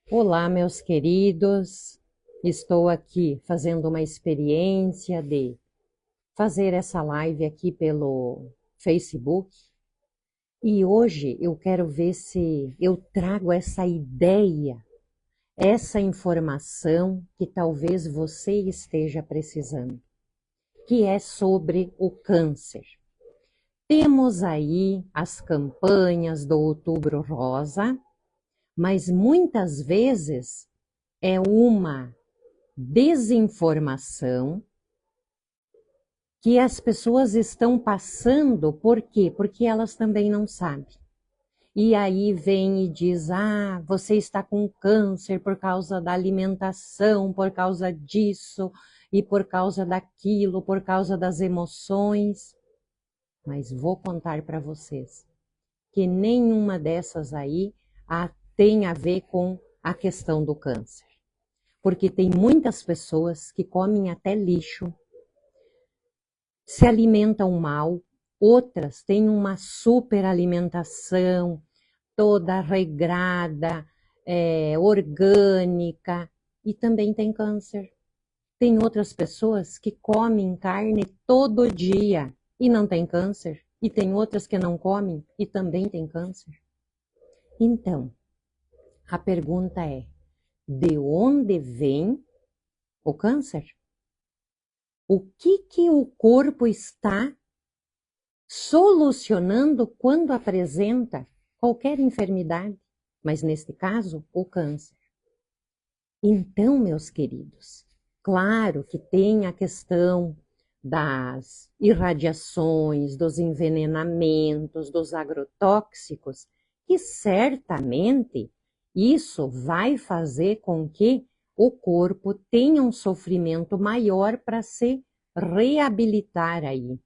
Olá, meus queridos. Estou aqui fazendo uma experiência de fazer essa live aqui pelo Facebook. E hoje eu quero ver se eu trago essa ideia, essa informação que talvez você esteja precisando, que é sobre o câncer. Temos aí as campanhas do Outubro Rosa, mas muitas vezes é uma desinformação que as pessoas estão passando, por quê? Porque elas também não sabem. E aí vem e diz, você está com câncer por causa da alimentação, por causa disso, e por causa daquilo, por causa das emoções. Mas vou contar para vocês que nenhuma dessas aí tem a ver com a questão do câncer. Porque tem muitas pessoas que comem até lixo, se alimentam mal, outras têm uma super alimentação, toda regrada, orgânica, e também tem câncer. Tem outras pessoas que comem carne todo dia e não tem câncer, e tem outras que não comem e também tem câncer. Então, a pergunta é, de onde vem o câncer? O que o corpo está solucionando quando apresenta qualquer enfermidade, mas neste caso, o câncer. Então, meus queridos, claro que tem a questão das irradiações, dos envenenamentos, dos agrotóxicos, que certamente isso vai fazer com que o corpo tenha um sofrimento maior para se reabilitar aí,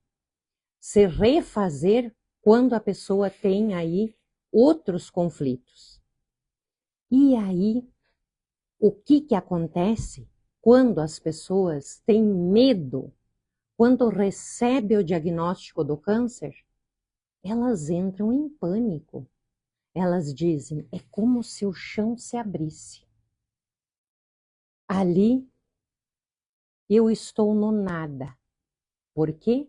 se refazer quando a pessoa tem aí outros conflitos. E aí, o que acontece quando as pessoas têm medo, quando recebem o diagnóstico do câncer? Elas entram em pânico. Elas dizem, é como se o chão se abrisse. Ali, eu estou no nada. Por quê?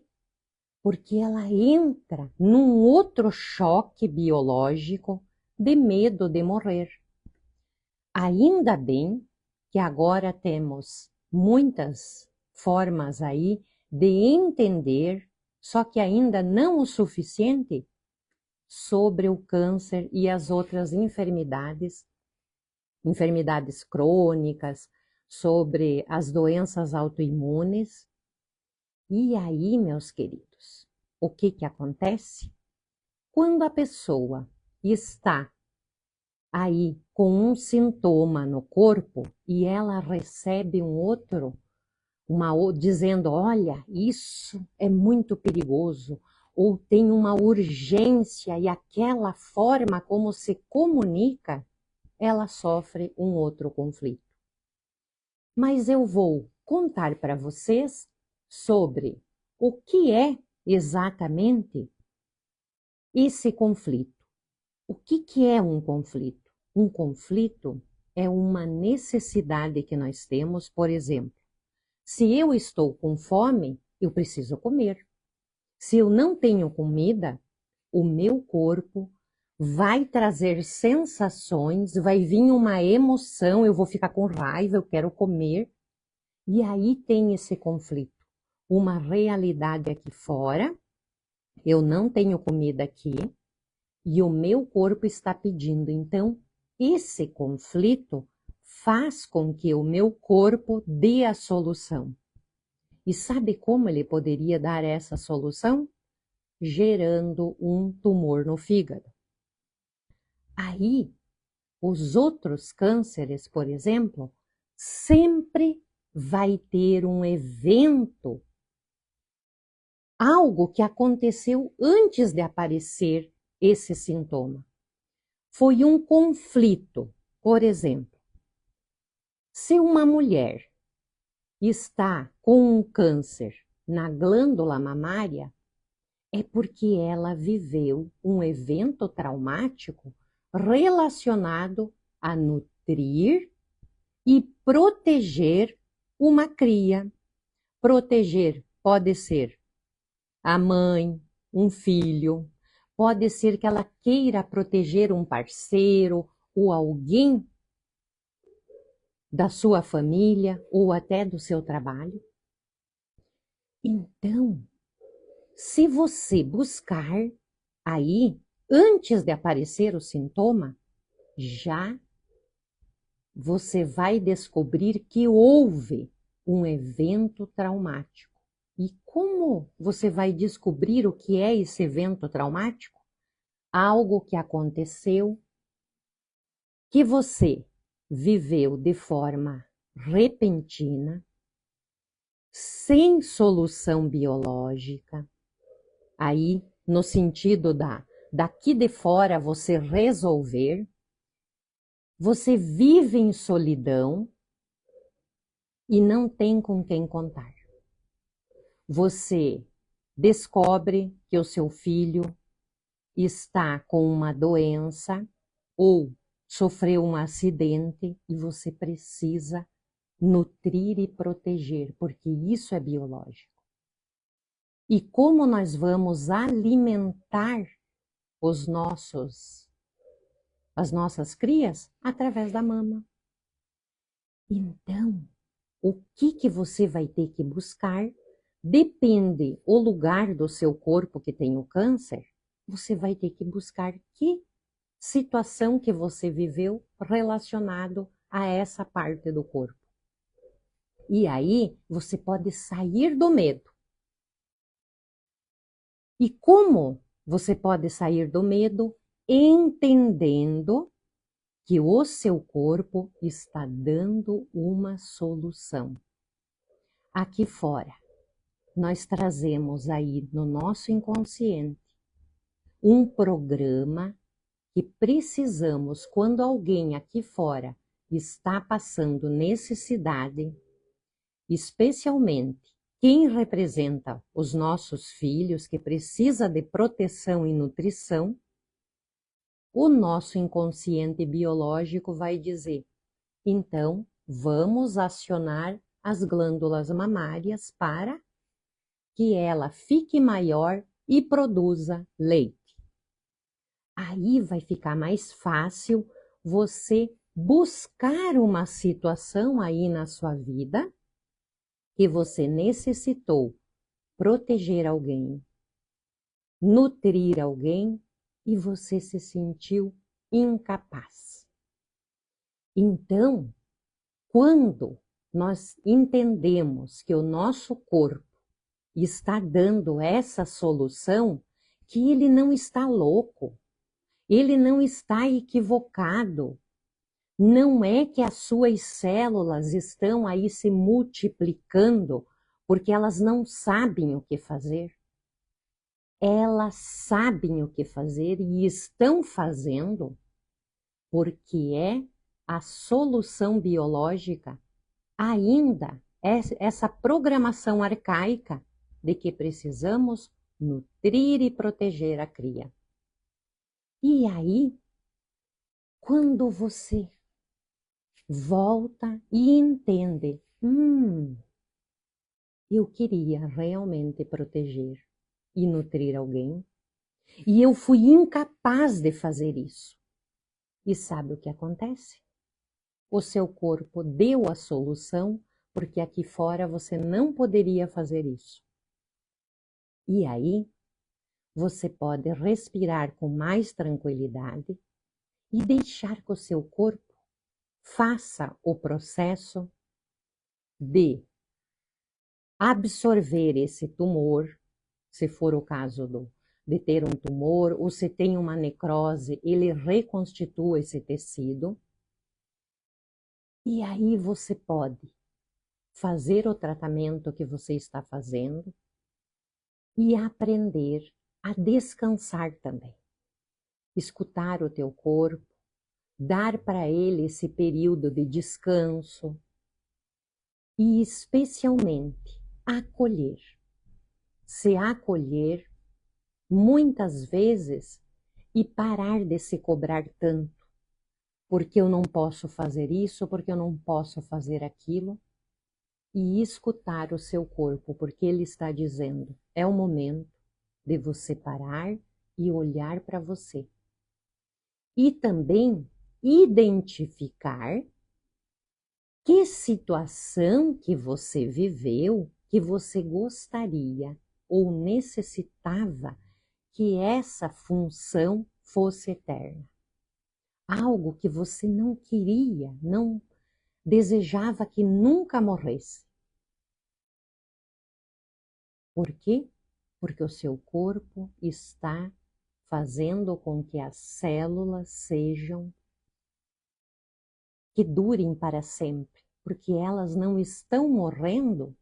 Porque ela entra num outro choque biológico de medo de morrer. Ainda bem que agora temos muitas formas aí de entender, só que ainda não o suficiente, sobre o câncer e as outras enfermidades crônicas, sobre as doenças autoimunes. E aí, meus queridos, o que acontece? Quando a pessoa está aí com um sintoma no corpo e ela recebe um outro, dizendo, olha, isso é muito perigoso, ou tem uma urgência, e aquela forma como se comunica, ela sofre um outro conflito. Mas eu vou contar para vocês sobre o que é exatamente esse conflito. O que é um conflito? Um conflito é uma necessidade que nós temos, por exemplo, se eu estou com fome, eu preciso comer. Se eu não tenho comida, o meu corpo vai trazer sensações, vai vir uma emoção, eu vou ficar com raiva, eu quero comer. E aí tem esse conflito. Uma realidade aqui fora, eu não tenho comida aqui, e o meu corpo está pedindo. Então, esse conflito faz com que o meu corpo dê a solução. E sabe como ele poderia dar essa solução? Gerando um tumor no fígado. Aí, os outros cânceres, por exemplo, sempre vai ter um evento, algo que aconteceu antes de aparecer esse sintoma. Foi um conflito. Por exemplo, se uma mulher está com um câncer na glândula mamária, é porque ela viveu um evento traumático relacionado nutrir e proteger uma cria. Proteger pode ser a mãe, um filho, pode ser que ela queira proteger um parceiro ou alguém da sua família ou até do seu trabalho. Então, se você buscar aí, antes de aparecer o sintoma, já você vai descobrir que houve um evento traumático. E como você vai descobrir o que é esse evento traumático? Algo que aconteceu, que você viveu de forma repentina, sem solução biológica, aí no sentido daqui de fora você resolver, você vive em solidão e não tem com quem contar. Você descobre que o seu filho está com uma doença ou sofreu um acidente e você precisa nutrir e proteger, porque isso é biológico. E como nós vamos alimentar as nossas crias? Através da mama. Então, o que você vai ter que buscar? Depende o lugar do seu corpo que tem o câncer, você vai ter que buscar que situação que você viveu relacionado a essa parte do corpo. E aí você pode sair do medo. E como você pode sair do medo? Entendendo que o seu corpo está dando uma solução. Aqui fora, nós trazemos aí no nosso inconsciente um programa que precisamos, quando alguém aqui fora está passando necessidade, especialmente quem representa os nossos filhos, que precisa de proteção e nutrição, o nosso inconsciente biológico vai dizer, então vamos acionar as glândulas mamárias para que ela fique maior e produza leite. Aí vai ficar mais fácil você buscar uma situação aí na sua vida que você necessitou proteger alguém, nutrir alguém e você se sentiu incapaz. Então, quando nós entendemos que o nosso corpo está dando essa solução, que ele não está louco, ele não está equivocado. Não é que as suas células estão aí se multiplicando porque elas não sabem o que fazer. Elas sabem o que fazer e estão fazendo porque é a solução biológica ainda, essa programação arcaica de que precisamos nutrir e proteger a cria. E aí, quando você volta e entende, eu queria realmente proteger e nutrir alguém, e eu fui incapaz de fazer isso. E sabe o que acontece? O seu corpo deu a solução, porque aqui fora você não poderia fazer isso. E aí, você pode respirar com mais tranquilidade e deixar que o seu corpo faça o processo de absorver esse tumor, se for o caso de ter um tumor, ou se tem uma necrose, ele reconstitua esse tecido. E aí você pode fazer o tratamento que você está fazendo e aprender a descansar também. Escutar o teu corpo, dar para ele esse período de descanso e especialmente acolher. Se acolher muitas vezes e parar de se cobrar tanto. porque eu não posso fazer isso, porque eu não posso fazer aquilo, e escutar o seu corpo, porque ele está dizendo, é o momento de você parar e olhar para você. E também identificar que situação que você viveu que você gostaria ou necessitava que essa função fosse eterna. Algo que você não queria, não desejava que nunca morresse. Por quê? Porque o seu corpo está fazendo com que as células sejam, que durem para sempre, porque elas não estão morrendo,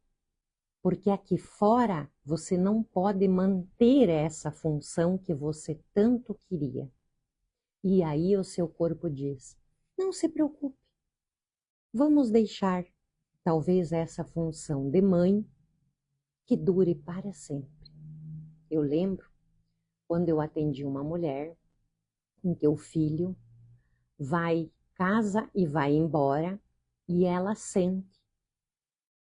porque aqui fora você não pode manter essa função que você tanto queria. E aí o seu corpo diz, não se preocupe, vamos deixar talvez essa função de mãe que dure para sempre. Eu lembro quando eu atendi uma mulher em que o filho casa e vai embora e ela sente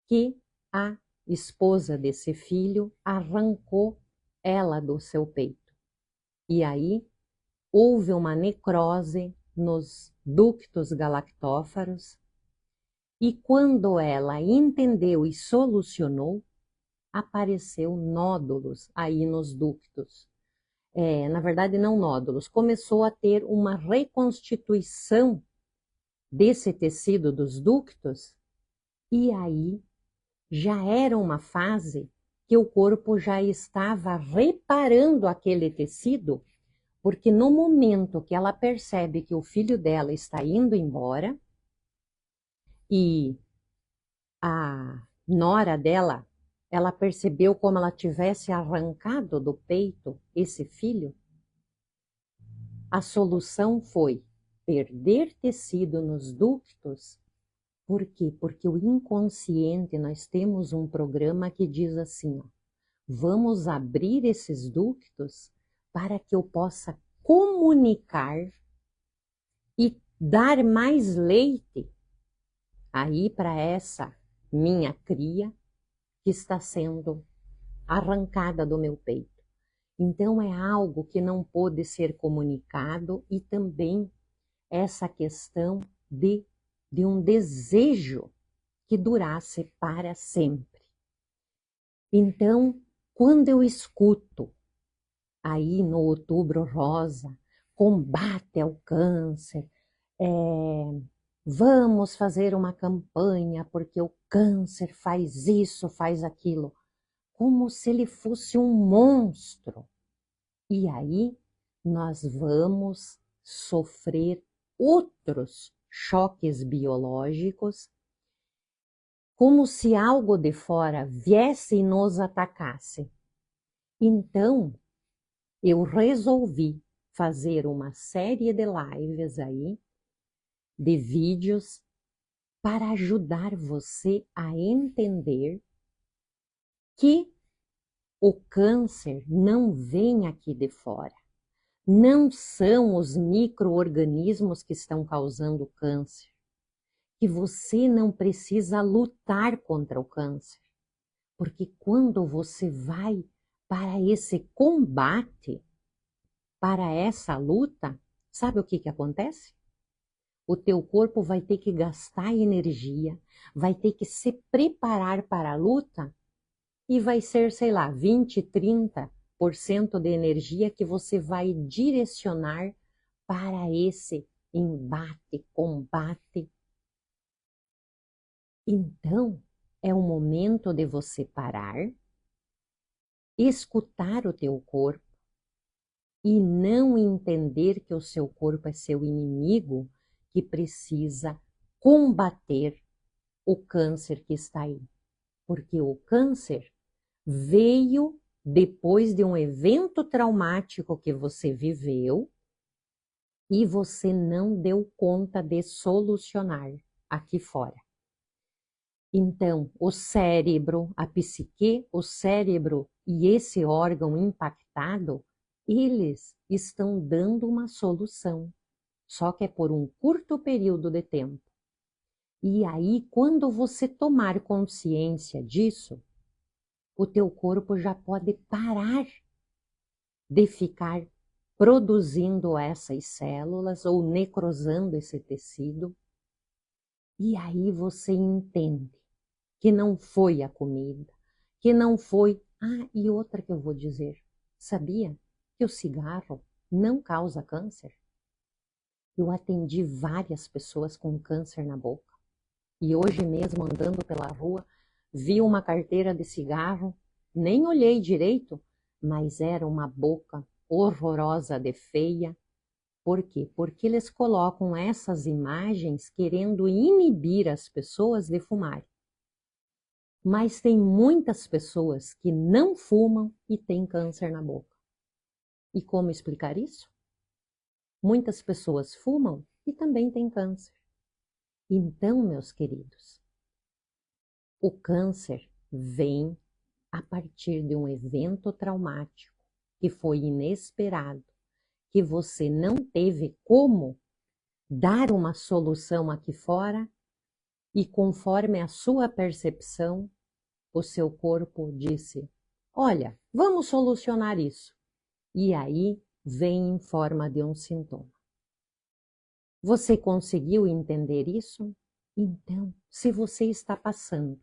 que a esposa desse filho arrancou ela do seu peito. E aí houve uma necrose nos ductos galactófaros e quando ela entendeu e solucionou, apareceu nódulos aí nos ductos. Na verdade não nódulos, começou a ter uma reconstituição desse tecido dos ductos e aí já era uma fase que o corpo já estava reparando aquele tecido, porque no momento que ela percebe que o filho dela está indo embora e a nora dela, ela percebeu como ela tivesse arrancado do peito esse filho, a solução foi perder tecido nos ductos. Por quê? Porque o inconsciente, nós temos um programa que diz assim, ó, vamos abrir esses ductos para que eu possa comunicar e dar mais leite aí para essa minha cria que está sendo arrancada do meu peito. Então é algo que não pôde ser comunicado e também essa questão de um desejo que durasse para sempre. Então, quando eu escuto aí no Outubro Rosa, combate ao câncer, vamos fazer uma campanha porque o câncer faz isso, faz aquilo, como se ele fosse um monstro. E aí nós vamos sofrer outros choques biológicos, como se algo de fora viesse e nos atacasse. Então, eu resolvi fazer uma série de lives aí, de vídeos, para ajudar você a entender que o câncer não vem aqui de fora. Não são os micro-organismos que estão causando câncer. Que você não precisa lutar contra o câncer. Porque quando você vai para esse combate, para essa luta, sabe o que acontece? O teu corpo vai ter que gastar energia, vai ter que se preparar para a luta e vai ser, sei lá, 20, 30% de energia que você vai direcionar para esse embate, combate. Então, é o momento de você parar, escutar o teu corpo e não entender que o seu corpo é seu inimigo que precisa combater o câncer que está aí. Porque o câncer veio depois de um evento traumático que você viveu e você não deu conta de solucionar aqui fora. Então, o cérebro, a psique, o cérebro e esse órgão impactado, eles estão dando uma solução. só que é por um curto período de tempo. E aí, quando você tomar consciência disso, o teu corpo já pode parar de ficar produzindo essas células ou necrosando esse tecido. E aí você entende que não foi a comida, que não foi... Ah, e outra que eu vou dizer, sabia que o cigarro não causa câncer? Eu atendi várias pessoas com câncer na boca. E hoje mesmo, andando pela rua, vi uma carteira de cigarro, nem olhei direito, mas era uma boca horrorosa de feia. Por quê? Porque eles colocam essas imagens querendo inibir as pessoas de fumar. Mas tem muitas pessoas que não fumam e têm câncer na boca. E como explicar isso? Muitas pessoas fumam e também têm câncer. Então, meus queridos, o câncer vem a partir de um evento traumático que foi inesperado, que você não teve como dar uma solução aqui fora e conforme a sua percepção, o seu corpo disse, olha, vamos solucionar isso. E aí vem em forma de um sintoma. Você conseguiu entender isso? Então, se você está passando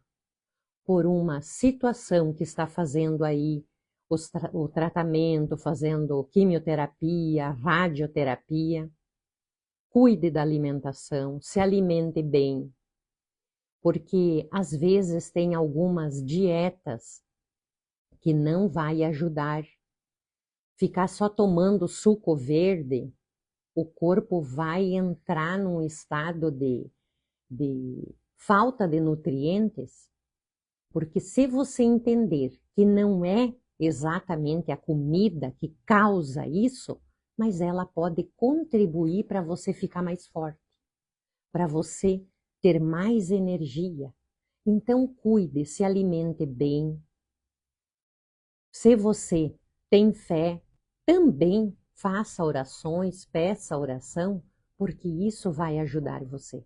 por uma situação que está fazendo aí o tratamento, fazendo quimioterapia, radioterapia, cuide da alimentação, se alimente bem, porque às vezes tem algumas dietas que não vai ajudar. Ficar só tomando suco verde, o corpo vai entrar num estado de falta de nutrientes, porque se você entender que não é exatamente a comida que causa isso, mas ela pode contribuir para você ficar mais forte, para você ter mais energia. Então cuide, se alimente bem. Se você tem fé, também faça orações, peça oração, porque isso vai ajudar você.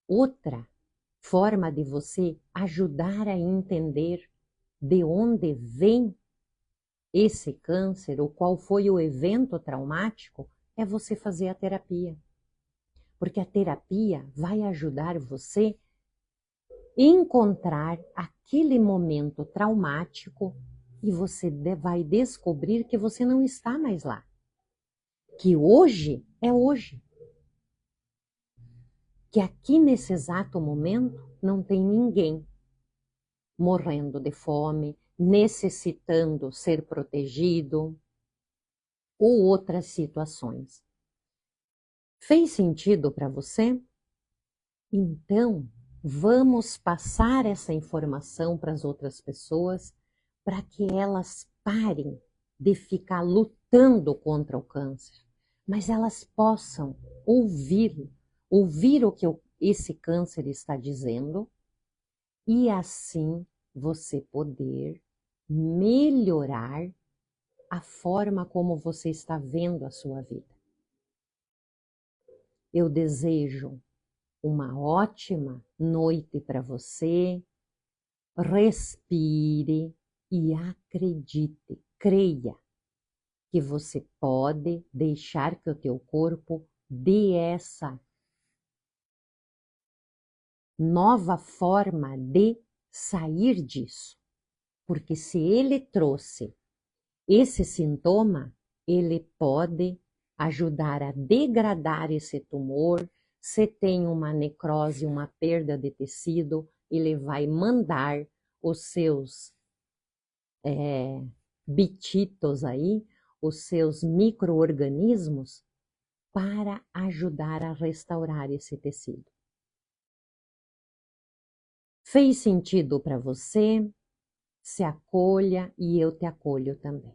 Outra forma de você ajudar a entender de onde vem esse câncer ou qual foi o evento traumático é você fazer a terapia. Porque a terapia vai ajudar você a encontrar aquele momento traumático e você vai descobrir que você não está mais lá. Que hoje é hoje. Que aqui nesse exato momento não tem ninguém morrendo de fome, necessitando ser protegido ou outras situações. Fez sentido para você? Então, vamos passar essa informação para as outras pessoas para que elas parem de ficar lutando contra o câncer, mas elas possam ouvir o que esse câncer está dizendo e assim você poder melhorar a forma como você está vendo a sua vida. Eu desejo uma ótima noite para você. Respire e acredite, creia que você pode deixar que o teu corpo dê essa nova forma de sair disso. Porque se ele trouxe esse sintoma, ele pode ajudar a degradar esse tumor. Se tem uma necrose, uma perda de tecido, ele vai mandar os seus bititos aí, os seus micro-organismos, para ajudar a restaurar esse tecido. Fez sentido para você? Se acolha e eu te acolho também.